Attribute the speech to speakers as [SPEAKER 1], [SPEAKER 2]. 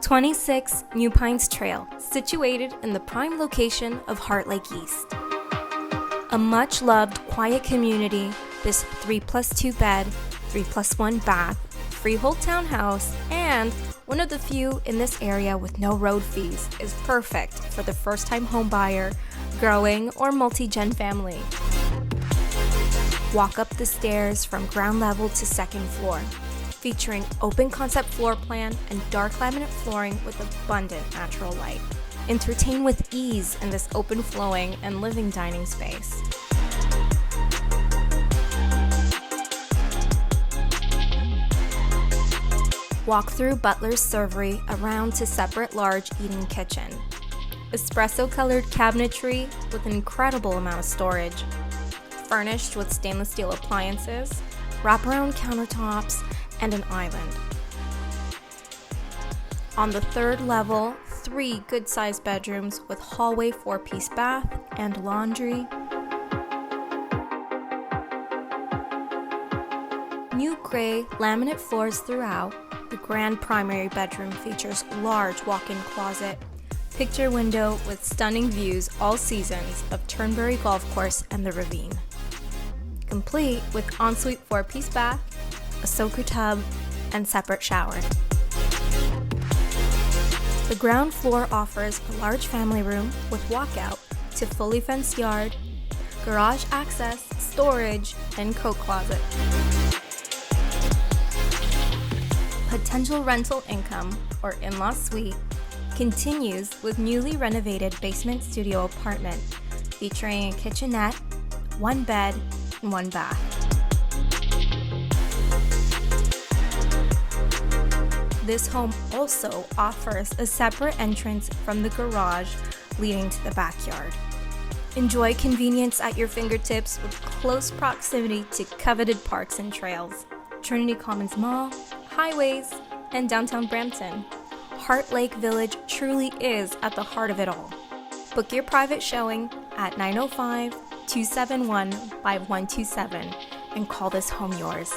[SPEAKER 1] 26 New Pines Trail, situated in the prime location of Heart Lake East. A much-loved, quiet community, this 3+2 bed, 3+1 bath, freehold townhouse, and one of the few in this area with no road fees, is perfect for the first-time home buyer, growing, or multi-gen family. Walk up the stairs from ground level to second floor, featuring open concept floor plan and dark laminate flooring with abundant natural light. Entertain with ease in this open flowing and living dining space. Walk through Butler's Servery around to separate large eating kitchen. Espresso-colored cabinetry with an incredible amount of storage. Furnished with stainless steel appliances, wraparound countertops, and an island. On the third level, 3 good-sized bedrooms with hallway 4-piece bath and laundry. New gray laminate floors throughout. The grand primary bedroom features large walk-in closet, picture window with stunning views all seasons of Turnberry Golf Course and the ravine. Complete with ensuite 4-piece bath, a soaker tub, and separate shower. The ground floor offers a large family room with walkout to fully fenced yard, garage access, storage, and coat closet. Potential rental income, or in-law suite, continues with newly renovated basement studio apartment featuring a kitchenette, 1 bed, and 1 bath. This home also offers a separate entrance from the garage leading to the backyard. Enjoy convenience at your fingertips with close proximity to coveted parks and trails, Trinity Commons Mall, highways, and downtown Brampton. Heart Lake Village truly is at the heart of it all. Book your private showing at 905-271-5127 and call this home yours.